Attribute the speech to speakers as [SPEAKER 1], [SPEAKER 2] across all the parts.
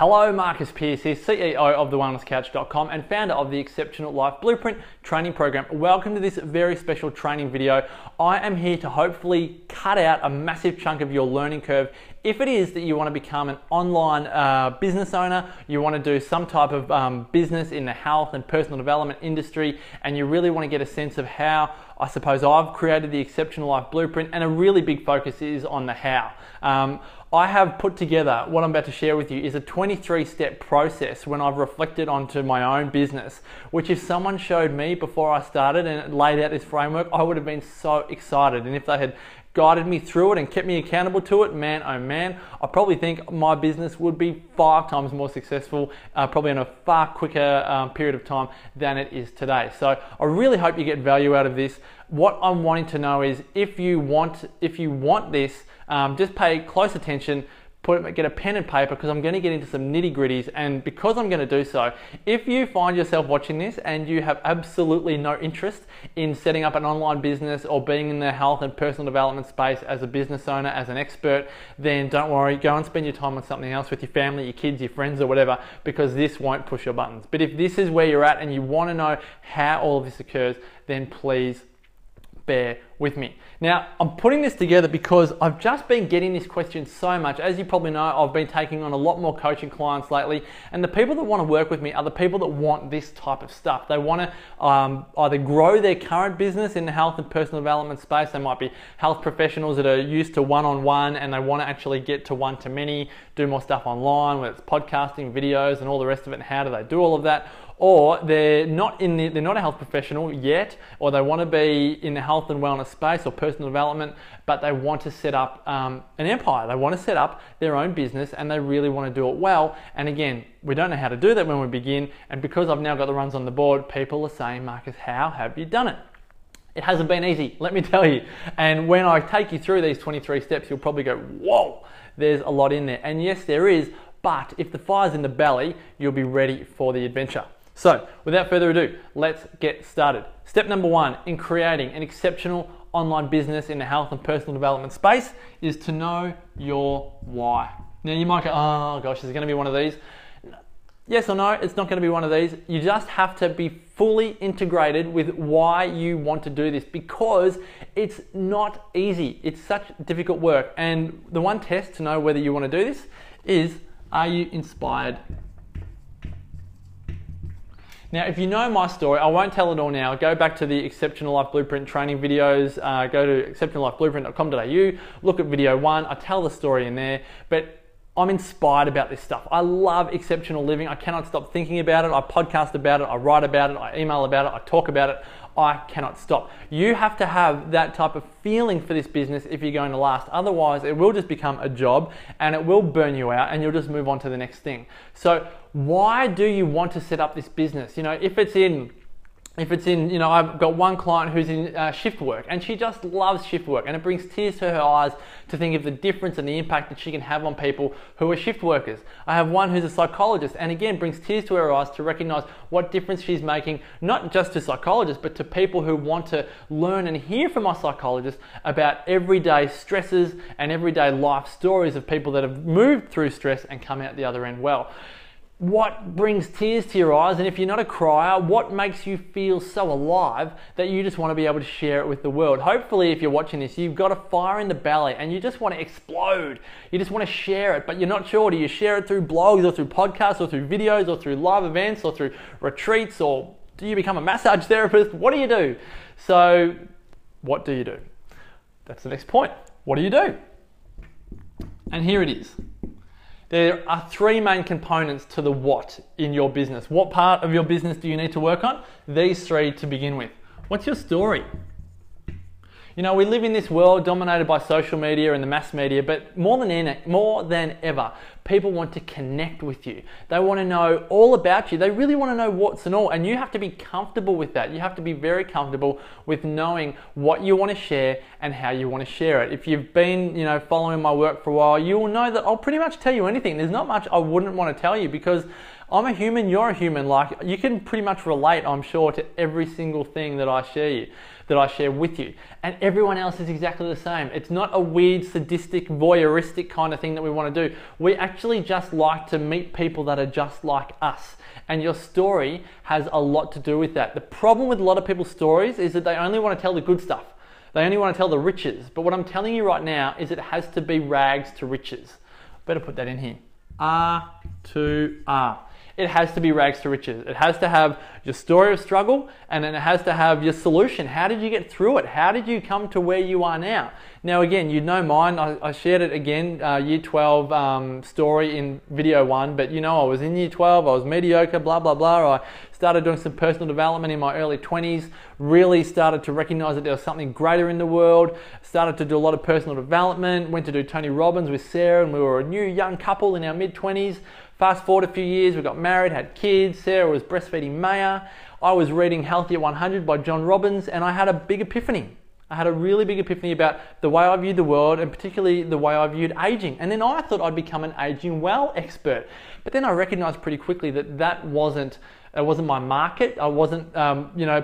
[SPEAKER 1] Hello, Marcus Pearce here, CEO of TheWellnessCouch.com and founder of the Exceptional Life Blueprint training program. Welcome to this very special training video. I am here to hopefully cut out a massive chunk of your learning curve. If it is that you want to become an online business owner, you want to do some type of business in the health and personal development industry, and you really want to get a sense of how, I suppose, I've created the Exceptional Life Blueprint, and a really big focus is on the how. I have put together, what I'm about to share with you is a 23-step process when I've reflected onto my own business, which if someone showed me before I started and laid out this framework, I would have been so excited. And if they had guided me through it and kept me accountable to it, man, oh man, I probably think my business would be 5 times more successful, probably in a far quicker period of time than it is today. So I really hope you get value out of this. What I'm wanting to know is if you want this, just pay close attention, get a pen and paper, because I'm going to get into some nitty gritties. And because I'm going to do so, if you find yourself watching this and you have absolutely no interest in setting up an online business or being in the health and personal development space as a business owner, as an expert, then don't worry, go and spend your time on something else with your family, your kids, your friends or whatever, because this won't push your buttons. But if this is where you're at and you want to know how all of this occurs, then please bear with me. Now, I'm putting this together because I've just been getting this question so much. As you probably know, I've been taking on a lot more coaching clients lately, and the people that want to work with me are the people that want this type of stuff. They want to either grow their current business in the health and personal development space. They might be health professionals that are used to one-on-one and they want to actually get to one-to-many, do more stuff online, whether it's podcasting, videos, and all the rest of it, and how do they do all of that? Or they're not a health professional yet, or they want to be in the health and wellness space or personal development, but they want to set up an empire. They want to set up their own business and they really want to do it well. And again, we don't know how to do that when we begin. And because I've now got the runs on the board, people are saying, Marcus, how have you done it? It hasn't been easy, let me tell you. And when I take you through these 23 steps, you'll probably go, whoa, there's a lot in there. And yes, there is, but if the fire's in the belly, you'll be ready for the adventure. So, without further ado, let's get started. Step number 1 in creating an exceptional online business in the health and personal development space is to know your why. Now you might go, oh gosh, is it going to be one of these? Yes or no, it's not going to be one of these. You just have to be fully integrated with why you want to do this, because it's not easy. It's such difficult work. And the one test to know whether you want to do this is, are you inspired? Now, if you know my story, I won't tell it all now. Go back to the Exceptional Life Blueprint training videos, go to exceptionallifeblueprint.com.au, look at video 1, I tell the story in there, but I'm inspired about this stuff. I love exceptional living. I cannot stop thinking about it. I podcast about it, I write about it, I email about it, I talk about it. I cannot stop. You have to have that type of feeling for this business if you're going to last. Otherwise, it will just become a job and it will burn you out and you'll just move on to the next thing. So why do you want to set up this business? You know, if it's in, you know, I've got one client who's in shift work and she just loves shift work, and it brings tears to her eyes to think of the difference and the impact that she can have on people who are shift workers. I have one who's a psychologist, and again, brings tears to her eyes to recognize what difference she's making, not just to psychologists, but to people who want to learn and hear from my psychologist about everyday stresses and everyday life stories of people that have moved through stress and come out the other end well. What brings tears to your eyes, and if you're not a crier, what makes you feel so alive that you just want to be able to share it with the world? Hopefully, if you're watching this, you've got a fire in the belly and you just want to explode. You just want to share it, but you're not sure. Do you share it through blogs or through podcasts or through videos or through live events or through retreats, or do you become a massage therapist? What do you do? So, what do you do? That's the next point. What do you do? And here it is. There are 3 main components to the what in your business. What part of your business do you need to work on? These 3 to begin with. What's your story? You know, we live in this world dominated by social media and the mass media, but more than ever, people want to connect with you. They want to know all about you. They really want to know what's and all, and you have to be comfortable with that. You have to be very comfortable with knowing what you want to share and how you want to share it. If you've been, you know, following my work for a while, you will know that I'll pretty much tell you anything. There's not much I wouldn't want to tell you, because I'm a human, you're a human. Like, you can pretty much relate, I'm sure, to every single thing that I share with you. And everyone else is exactly the same. It's not a weird, sadistic, voyeuristic kind of thing that we want to do. We actually actually just like to meet people that are just like us. And your story has a lot to do with that. The problem with a lot of people's stories is that they only want to tell the good stuff. They only want to tell the riches. But what I'm telling you right now is it has to be rags to riches. Better put that in here. R to R. It has to be rags to riches. It has to have your story of struggle, and then it has to have your solution. How did you get through it? How did you come to where you are now? Now again, you know mine. I shared it again, year 12 story in video 1, but you know I was in year 12, I was mediocre, blah, blah, blah. I started doing some personal development in my early 20s, really started to recognize that there was something greater in the world, started to do a lot of personal development, went to do Tony Robbins with Sarah, and we were a new young couple in our mid-20s. Fast forward a few years, we got married, had kids. Sarah was breastfeeding Maya. I was reading Healthy at 100 by John Robbins, and I had a big epiphany. I had a really big epiphany about the way I viewed the world, and particularly the way I viewed aging. And then I thought I'd become an aging well expert. But then I recognized pretty quickly that that wasn't my market. I wasn't,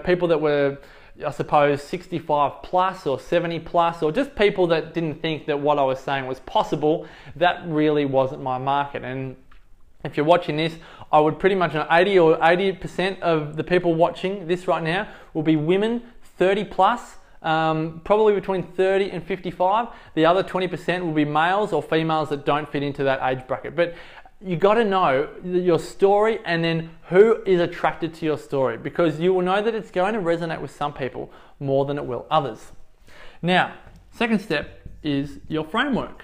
[SPEAKER 1] people that were, I suppose, 65 plus or 70 plus, or just people that didn't think that what I was saying was possible. That really wasn't my market. And if you're watching this, I would pretty much know 80 or 80% of the people watching this right now will be women 30 plus, probably between 30 and 55. The other 20% will be males or females that don't fit into that age bracket. But you got to know your story and then who is attracted to your story, because you will know that it's going to resonate with some people more than it will others. Now, second step is your framework.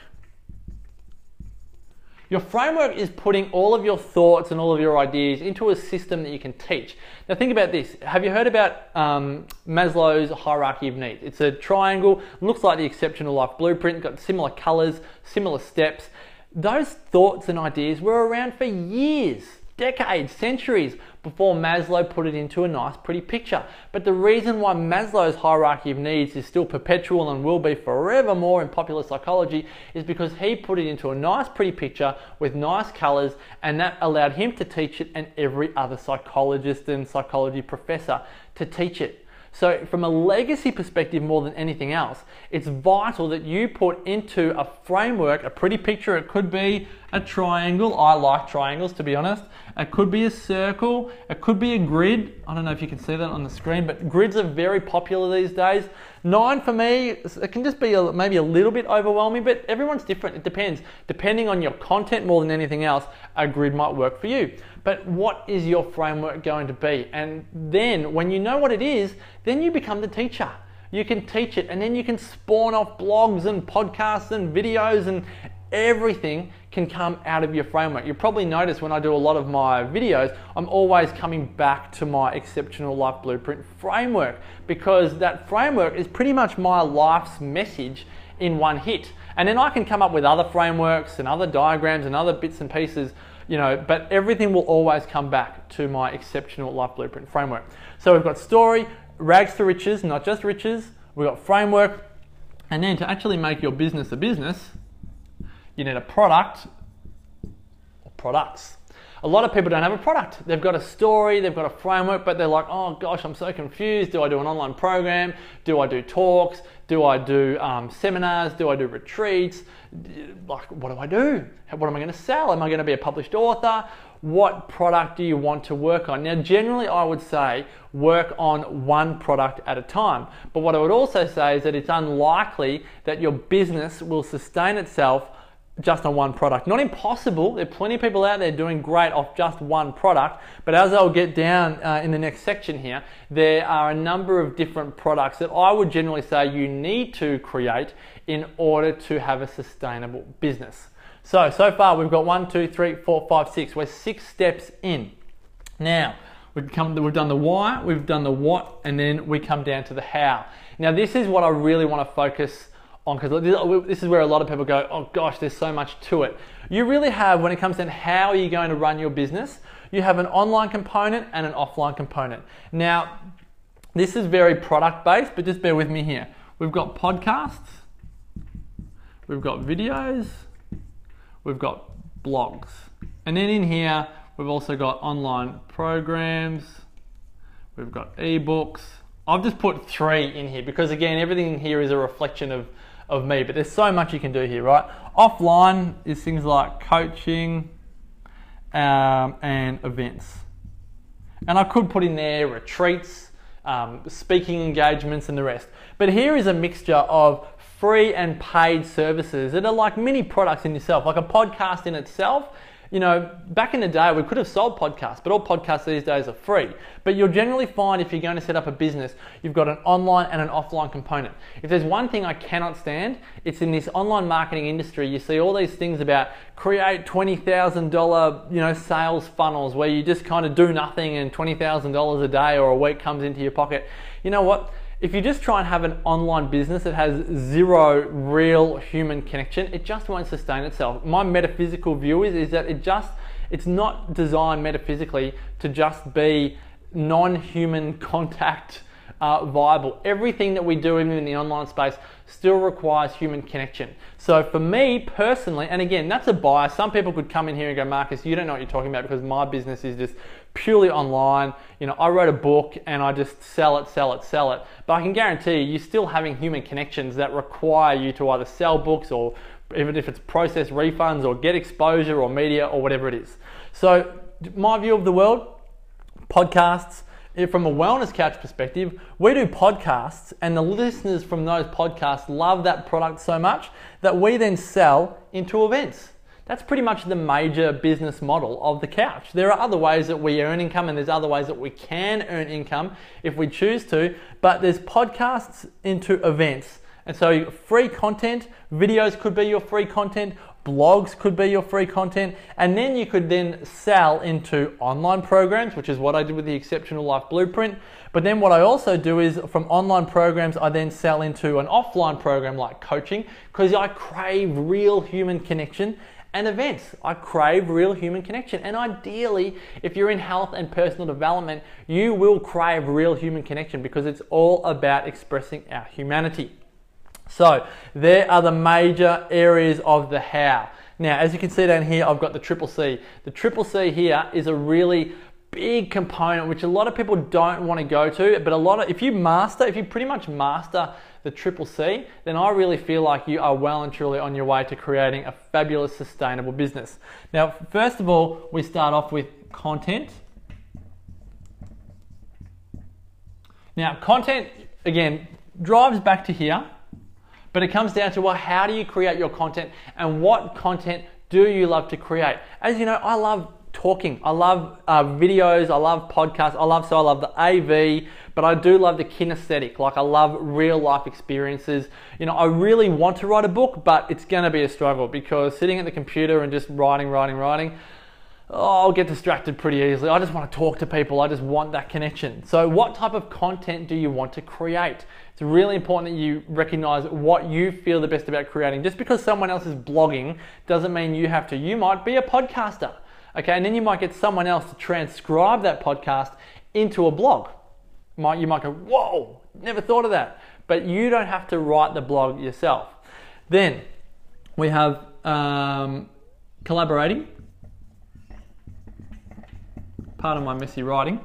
[SPEAKER 1] Your framework is putting all of your thoughts and all of your ideas into a system that you can teach. Now think about this. Have you heard about Maslow's hierarchy of needs? It's a triangle, looks like the Exceptional Life Blueprint, got similar colors, similar steps. Those thoughts and ideas were around for years, decades, centuries before Maslow put it into a nice, pretty picture. But the reason why Maslow's hierarchy of needs is still perpetual and will be forevermore in popular psychology is because he put it into a nice, pretty picture with nice colors, and that allowed him to teach it and every other psychologist and psychology professor to teach it. So from a legacy perspective more than anything else, it's vital that you put into a framework, a pretty picture. It could be a triangle. I like triangles, to be honest. It could be a circle. It could be a grid. I don't know if you can see that on the screen, but grids are very popular these days. 9 for me, it can just be maybe a little bit overwhelming, but everyone's different. It depends. Depending on your content more than anything else, a grid might work for you. But what is your framework going to be? And then when you know what it is, then you become the teacher. You can teach it, and then you can spawn off blogs and podcasts and videos, and everything can come out of your framework. You probably notice when I do a lot of my videos, I'm always coming back to my Exceptional Life Blueprint framework, because that framework is pretty much my life's message in one hit. And then I can come up with other frameworks and other diagrams and other bits and pieces, but everything will always come back to my Exceptional Life Blueprint framework. So we've got story, rags to riches, not just riches. We've got framework, and then to actually make your business a business, you need a product or products. A lot of people don't have a product. They've got a story, they've got a framework, but they're like, oh gosh, I'm so confused. Do I do an online program? Do I do talks? Do I do seminars? Do I do retreats? Like, what do I do? What am I going to sell? Am I going to be a published author? What product do you want to work on? Now, generally, I would say work on one product at a time. But what I would also say is that it's unlikely that your business will sustain itself just on one product. Not impossible. There are plenty of people out there doing great off just one product, but as I'll get down in the next section here, there are a number of different products that I would generally say you need to create in order to have a sustainable business. So far we've got 1, 2, 3, 4, 5, 6. We're 6 steps in. Now, we've done the why, we've done the what, and then we come down to the how. Now, this is what I really want to focus on, because this is where a lot of people go, oh gosh, there's so much to it. You really have, when it comes to how are you going to run your business, you have an online component and an offline component. Now, this is very product based, but just bear with me here. We've got podcasts, we've got videos, we've got blogs. And then in here, we've also got online programs, we've got ebooks. I've just put 3 in here because again, everything in here is a reflection of of me, but there's so much you can do here, right? Offline is things like coaching and events. And I could put in there retreats, speaking engagements and the rest. But here is a mixture of free and paid services that are like mini products in yourself, like a podcast in itself. You know, back in the day, we could have sold podcasts, but all podcasts these days are free. But you'll generally find if you're going to set up a business, you've got an online and an offline component. If there's one thing I cannot stand, it's in this online marketing industry. You see all these things about create $20,000, sales funnels where you just kind of do nothing and $20,000 a day or a week comes into your pocket. You know what? If you just try and have an online business that has zero real human connection, it just won't sustain itself. My metaphysical view is that it's not designed metaphysically to just be non-human contact viable. Everything that we do even in the online space still requires human connection. So for me personally, and again, that's a bias. Some people could come in here and go, Marcus, you don't know what you're talking about because my business is just purely online. I wrote a book and I just sell it. But I can guarantee you're still having human connections that require you to either sell books or even if it's process refunds or get exposure or media or whatever it is. So my view of the world, podcasts, from a wellness couch perspective, we do podcasts and the listeners from those podcasts love that product so much that we then sell into events. That's pretty much the major business model of the couch. There are other ways that we earn income and there's other ways that we can earn income if we choose to, but there's podcasts into events. And so free content, videos could be your free content, blogs could be your free content, and then you could then sell into online programs, which is what I did with the Exceptional Life Blueprint. But then what I also do is from online programs, I then sell into an offline program like coaching because I crave real human connection. And events, I crave real human connection. And ideally, if you're in health and personal development, you will crave real human connection because it's all about expressing our humanity. So there are the major areas of the how. Now, as you can see down here, I've got the triple C. The triple C here is a really big component which a lot of people don't want to go to, but if you pretty much master the triple C, then I really feel like you are well and truly on your way to creating a fabulous, sustainable business. Now, first of all, we start off with content. Now, content, again, drives back to here, but it comes down to, well, how do you create your content and what content do you love to create? As you know, I love talking. I love videos, I love podcasts, I love the AV, but I do love the kinesthetic. Like I love real life experiences. I really want to write a book, but it's gonna be a struggle because sitting at the computer and just writing, I'll get distracted pretty easily. I just want to talk to people. I just want that connection. So what type of content do you want to create? It's really important that you recognize what you feel the best about creating. Just because someone else is blogging doesn't mean you have to. You might be a podcaster, okay? And then you might get someone else to transcribe that podcast into a blog. You might go, whoa, never thought of that. But you don't have to write the blog yourself. Then we have collaborating. Pardon my messy writing.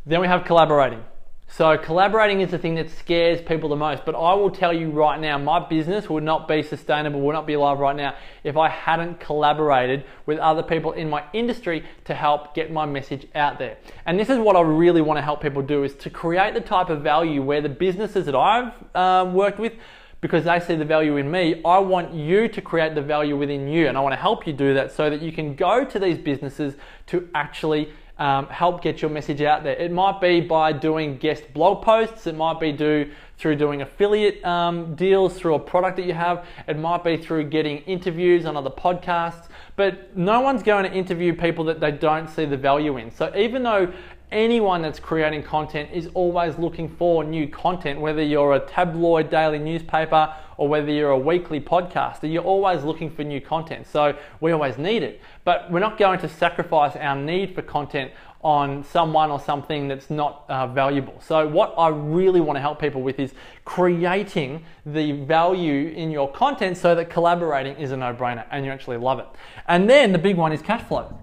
[SPEAKER 1] Then we have collaborating. So collaborating is the thing that scares people the most, but I will tell you right now, my business would not be sustainable, would not be alive right now if I hadn't collaborated with other people in my industry to help get my message out there. And this is what I really want to help people do, is to create the type of value where the businesses that I've worked with, because they see the value in me, I want you to create the value within you, and I want to help you do that so that you can go to these businesses to actually help get your message out there. It might be by doing guest blog posts, it might be through doing affiliate deals through a product that you have, it might be through getting interviews on other podcasts, but no one's going to interview people that they don't see the value in. So even though anyone that's creating content is always looking for new content, whether you're a tabloid daily newspaper or whether you're a weekly podcaster, you're always looking for new content. So we always need it, but we're not going to sacrifice our need for content on someone or something that's not valuable. So what I really want to help people with is creating the value in your content so that collaborating is a no-brainer and you actually love it. And then the big one is cash flow,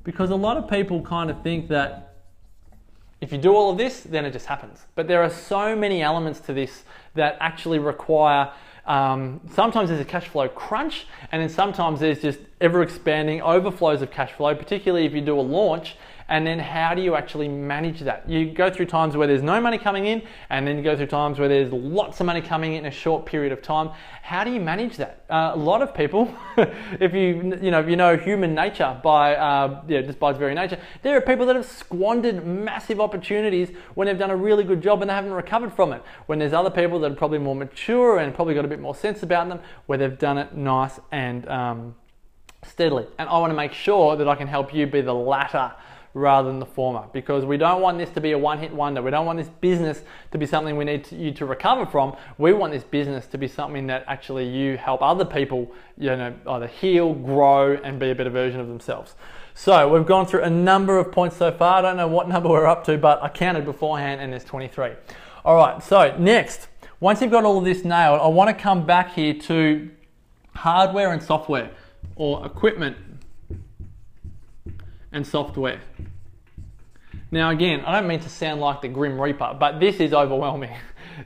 [SPEAKER 1] because a lot of people kind of think that if you do all of this, then it just happens. But there are so many elements to this that actually require Sometimes there's a cash flow crunch, and then sometimes there's just ever expanding overflows of cash flow, particularly if you do a launch. And then how do you actually manage that? You go through times where there's no money coming in, and then you go through times where there's lots of money coming in a short period of time. How do you manage that? A lot of people, if you know human nature just by its very nature, there are people that have squandered massive opportunities when they've done a really good job and they haven't recovered from it. When there's other people that are probably more mature and probably got a bit more sense about them, where they've done it nice and steadily. And I want to make sure that I can help you be the latter rather than the former, because we don't want this to be a one-hit wonder. We don't want this business to be something we need you to recover from. We want this business to be something that actually you help other people, either heal, grow, and be a better version of themselves. So we've gone through a number of points so far. I don't know what number we're up to, but I counted beforehand and there's 23. All right, so next, once you've got all of this nailed, I want to come back here to hardware and software, or equipment and software. Now again, I don't mean to sound like the Grim Reaper, but this is overwhelming.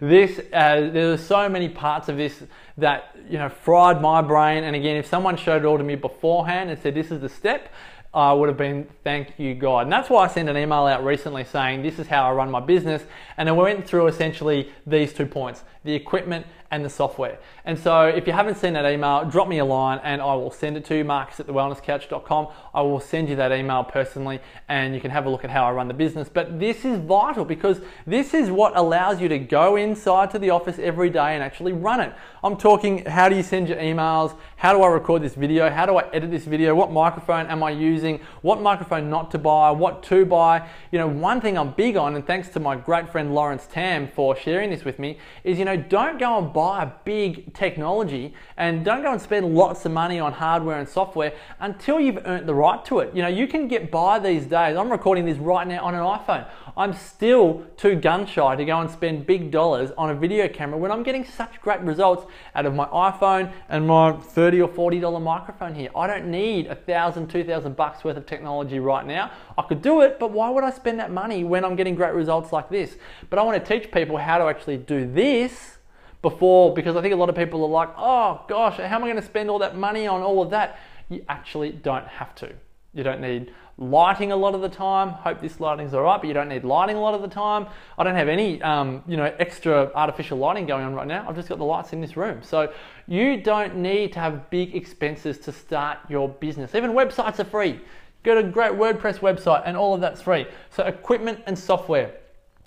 [SPEAKER 1] There's so many parts of this that fried my brain. And again, if someone showed it all to me beforehand and said this is the step, I would have been, thank you God. And that's why I sent an email out recently saying this is how I run my business. And I went through essentially these 2 points, the equipment and the software. And so if you haven't seen that email, drop me a line and I will send it to you, marcus@thewellnesscouch.com. I will send you that email personally and you can have a look at how I run the business. But this is vital, because this is what allows you to go inside to the office every day and actually run it. I'm talking, how do you send your emails? How do I record this video? How do I edit this video? What microphone am I using? What microphone not to buy? What to buy? One thing I'm big on, and thanks to my great friend Lawrence Tam for sharing this with me, is don't go and buy a big technology and don't go and spend lots of money on hardware and software until you've earned the right to it. You can get by these days. I'm recording this right now on an iPhone. I'm still too gun shy to go and spend big dollars on a video camera when I'm getting such great results out of my iPhone and my $30 or $40 microphone here. I don't need $1,000, $2,000 worth of technology right now. I could do it, but why would I spend that money when I'm getting great results like this? But I want to teach people how to actually do this because I think a lot of people are like, oh gosh, how am I going to spend all that money on all of that? You actually don't have to. You don't need lighting a lot of the time. Hope this lighting's all right, but you don't need lighting a lot of the time. I don't have any extra artificial lighting going on right now. I've just got the lights in this room. So you don't need to have big expenses to start your business. Even websites are free. Go to a great WordPress website and all of that's free. So equipment and software.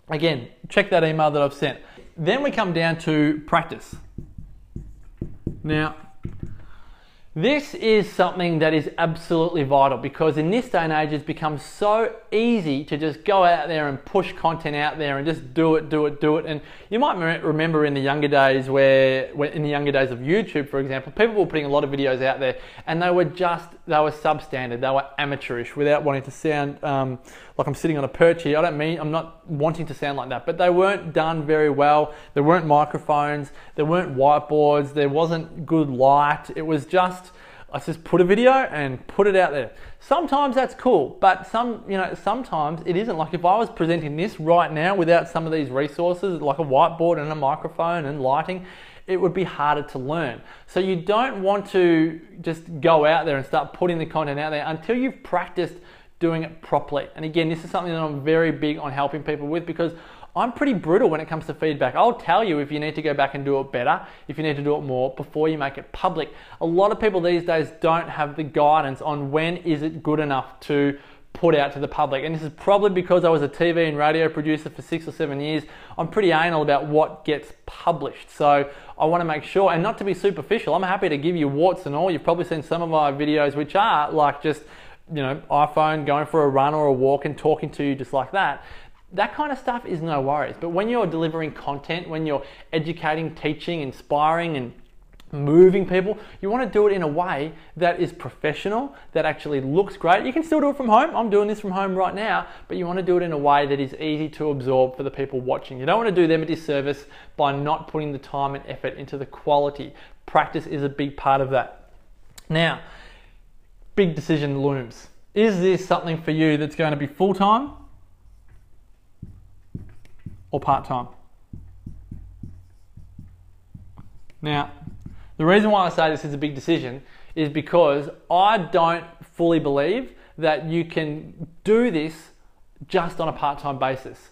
[SPEAKER 1] Again, check that email that I've sent. Then we come down to practice. Now, this is something that is absolutely vital, because in this day and age it's become so easy to just go out there and push content out there and just do it. And you might remember in the younger days in the younger days of YouTube, for example, people were putting a lot of videos out there and they were substandard, they were amateurish, without wanting to sound like I'm sitting on a perch here. I'm not wanting to sound like that, but they weren't done very well. There weren't microphones, there weren't whiteboards, there wasn't good light. It was just, I just put a video and put it out there. Sometimes that's cool, but sometimes it isn't. Like if I was presenting this right now without some of these resources, like a whiteboard and a microphone and lighting, it would be harder to learn. So you don't want to just go out there and start putting the content out there until you've practiced doing it properly. And again, this is something that I'm very big on helping people with, because I'm pretty brutal when it comes to feedback. I'll tell you if you need to go back and do it better, if you need to do it more before you make it public. A lot of people these days don't have the guidance on when is it good enough to put out to the public. And this is probably because I was a TV and radio producer for 6 or 7 years. I'm pretty anal about what gets published. So I want to make sure, and not to be superficial, I'm happy to give you warts and all. You've probably seen some of my videos which are like just, iPhone, going for a run or a walk and talking to you just like that. That kind of stuff is no worries. But when you're delivering content, when you're educating, teaching, inspiring, and moving people, you want to do it in a way that is professional, that actually looks great. You can still do it from home. I'm doing this from home right now, but you want to do it in a way that is easy to absorb for the people watching. You don't want to do them a disservice by not putting the time and effort into the quality. Practice is a big part of that. Now, big decision looms. Is this something for you that's going to be full-time or part-time? Now, The reason why I say this is a big decision is because I don't fully believe that you can do this just on a part-time basis.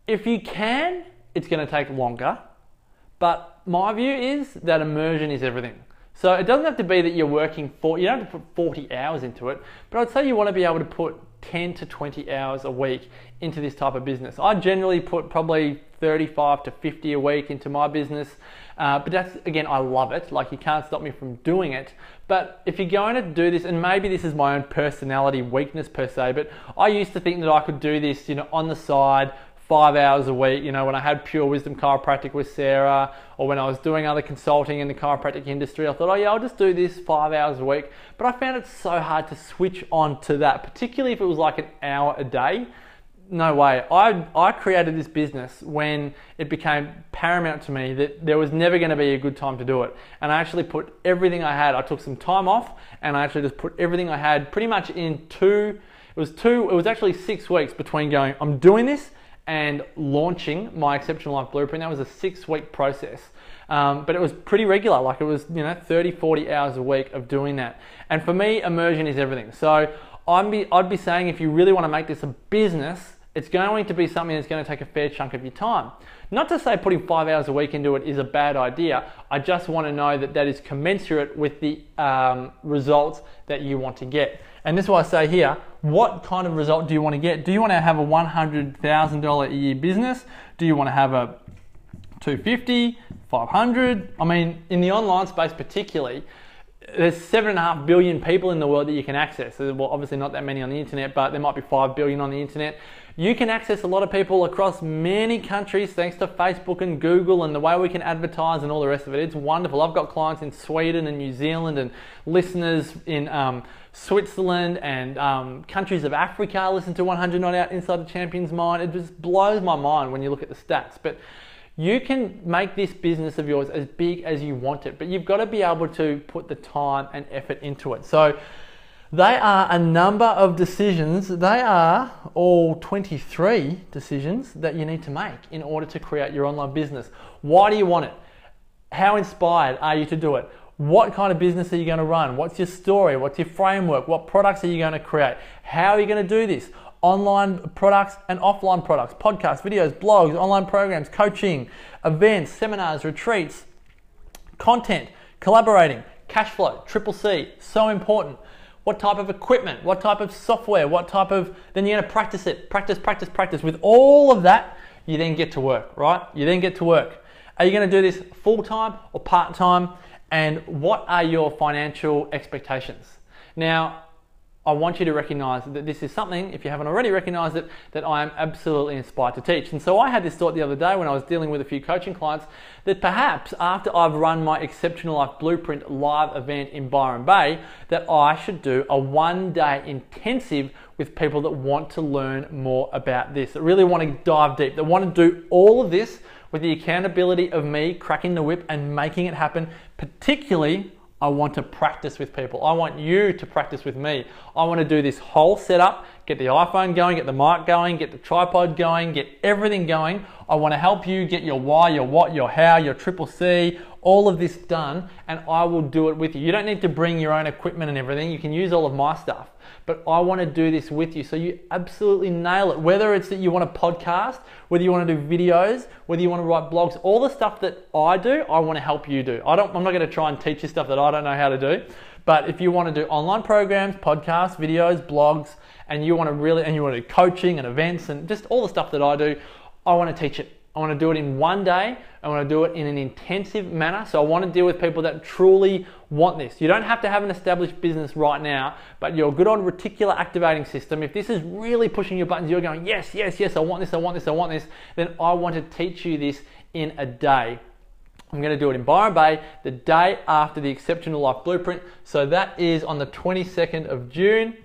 [SPEAKER 1] If you can, it's going to take longer, but my view is that immersion is everything. So it doesn't have to be that you're working you don't have to put 40 hours into it, but I'd say you want to be able to put 10 to 20 hours a week into this type of business. I generally put probably 35 to 50 a week into my business, but that's, again, I love it. Like, you can't stop me from doing it. But if you're going to do this, and maybe this is my own personality weakness per se, but I used to think that I could do this, on the side, 5 hours a week, when I had Pure Wisdom Chiropractic with Sarah, or when I was doing other consulting in the chiropractic industry. I thought, oh yeah, I'll just do this 5 hours a week. But I found it so hard to switch on to that, particularly if it was like an hour a day. No way. I created this business when it became paramount to me that there was never going to be a good time to do it. And I actually put everything I had. I took some time off, and I actually just put everything I had pretty much in it was actually 6 weeks between going, I'm doing this, and launching my Exceptional Life Blueprint. That was a 6-week process. But it was pretty regular. Like, it was 30, 40 hours a week of doing that. And for me, immersion is everything. So I'd be saying, if you really want to make this a business, it's going to be something that's going to take a fair chunk of your time. Not to say putting 5 hours a week into it is a bad idea. I just want to know that that is commensurate with the results that you want to get. And this is why I say here, what kind of result do you want to get? Do you want to have a $100,000 a year business? Do you want to have a 250, 500? I mean, in the online space particularly, there's 7.5 billion people in the world that you can access. Well, obviously not that many on the internet, but there might be 5 billion on the internet. You can access a lot of people across many countries thanks to Facebook and Google and the way we can advertise and all the rest of it. It's wonderful. I've got clients in Sweden and New Zealand and listeners in Switzerland and countries of Africa listen to 100 Not Out Inside the Champion's Mind. It just blows my mind when you look at the stats. But you can make this business of yours as big as you want it, but you've got to be able to put the time and effort into it. So they are a number of decisions. They are all 23 decisions that you need to make in order to create your online business. Why do you want it? How inspired are you to do it? What kind of business are you going to run? What's your story? What's your framework? What products are you going to create? How are you going to do this? Online products and offline products, podcasts, videos, blogs, online programs, coaching, events, seminars, retreats, content, collaborating, cash flow, C, so important. What type of equipment, what type of software, then you're going to practice it, practice. With all of that, you then get to work, right? You then get to work. Are you going to do this full-time or part-time? And what are your financial expectations? Now, I want you to recognize that this is something, if you haven't already recognized it, that I am absolutely inspired to teach. And so I had this thought the other day when I was dealing with a few coaching clients, that perhaps after I've run my Exceptional Life Blueprint live event in Byron Bay, that I should do a 1-day intensive with people that want to learn more about this, that really want to dive deep, that want to do all of this with the accountability of me cracking the whip and making it happen. Particularly, I want to practice with people. I want you to practice with me. I want to do this whole setup, get the iPhone going, get the mic going, get the tripod going, get everything going. I want to help you get your why, your what, your how, your C, all of this done, and I will do it with you. You don't need to bring your own equipment and everything. You can use all of my stuff. But I want to do this with you so you absolutely nail it. Whether it's that you want a podcast, whether you want to do videos, whether you want to write blogs, all the stuff that I do, I want to help you do. I'm not going to try and teach you stuff that I don't know how to do. But if you want to do online programs, podcasts, videos, blogs, and you want to do coaching and events and just all the stuff that I do, I want to teach it. I want to do it in 1 day. I want to do it in an intensive manner. So I want to deal with people that truly want this. You don't have to have an established business right now, but your good old reticular activating system, if this is really pushing your buttons, you're going, yes, I want this, then I want to teach you this in a day. I'm going to do it in Byron Bay the day after the Exceptional Life Blueprint. So that is on the 22nd of June.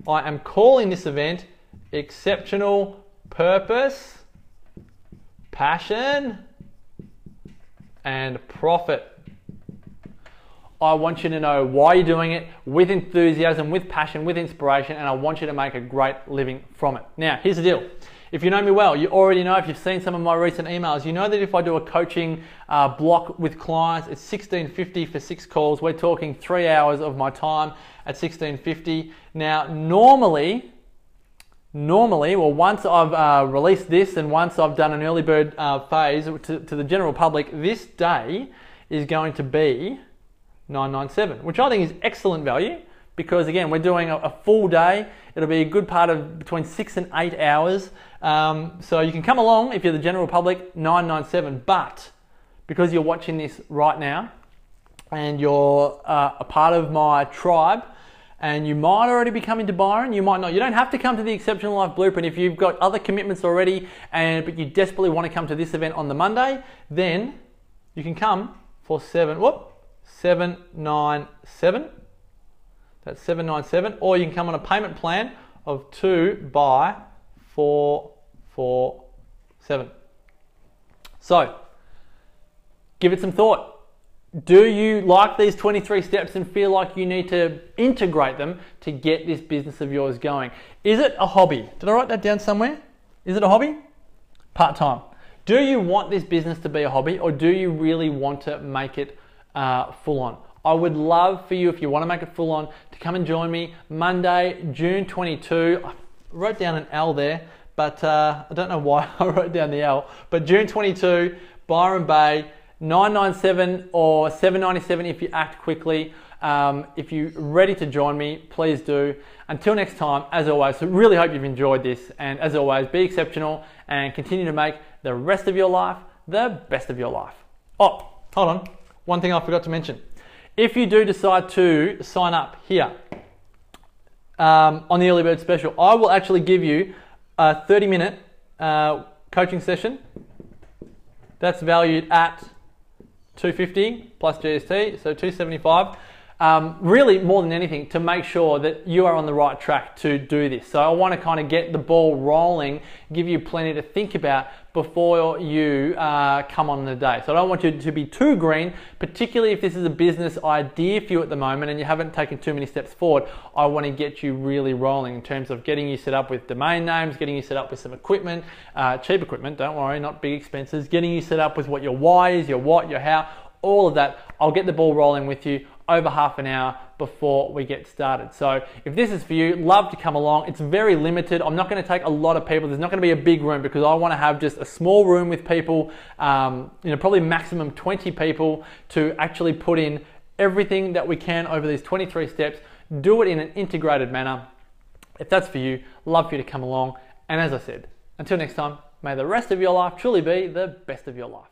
[SPEAKER 1] I am calling this event Exceptional Purpose, Passion and Profit. I want you to know why you're doing it with enthusiasm, with passion, with inspiration, and I want you to make a great living from it. Now, here's the deal. If you know me well, you already know, if you've seen some of my recent emails, you know that if I do a coaching block with clients, it's $16.50 for 6 calls. We're talking 3 hours of my time at $16.50. Now, normally, well, once I've released this and once I've done an early bird phase to the general public, this day is going to be $9.97, which I think is excellent value because, again, we're doing a full day. It'll be a good part of between 6 and 8 hours. So you can come along if you're the general public, $9.97, but because you're watching this right now and you're a part of my tribe, and you might already be coming to Byron, you might not. You don't have to come to the Exceptional Life Blueprint. If you've got other commitments already, but you desperately want to come to this event on the Monday, then you can come for $797. That's $797, or you can come on a payment plan of 2 by 447. So, give it some thought. Do you like these 23 steps and feel like you need to integrate them to get this business of yours going? Is it a hobby? Did I write that down somewhere? Is it a hobby? Part-time. Do you want this business to be a hobby, or do you really want to make it full-on? I would love for you, if you want to make it full-on, to come and join me Monday, June 22. I wrote down an L there, but I don't know why I wrote down the L. But June 22, Byron Bay, $997 or $797 if you act quickly. If you're ready to join me, please do. Until next time, as always, so really hope you've enjoyed this. And as always, be exceptional and continue to make the rest of your life the best of your life. Oh, hold on. One thing I forgot to mention. If you do decide to sign up here on the Early Bird Special, I will actually give you a 30-minute coaching session that's valued at $250 plus GST, so $275. Really, more than anything, to make sure that you are on the right track to do this. So I want to kind of get the ball rolling, give you plenty to think about before you come on the day. So I don't want you to be too green, particularly if this is a business idea for you at the moment and you haven't taken too many steps forward. I want to get you really rolling in terms of getting you set up with domain names, getting you set up with some equipment, cheap equipment, don't worry, not big expenses, getting you set up with what your why is, your what, your how, all of that. I'll get the ball rolling with you over half an hour before we get started. So if this is for you, love to come along. It's very limited. I'm not going to take a lot of people. There's not going to be a big room because I want to have just a small room with people, probably maximum 20 people to actually put in everything that we can over these 23 steps, do it in an integrated manner. If that's for you, love for you to come along. And as I said, until next time, may the rest of your life truly be the best of your life.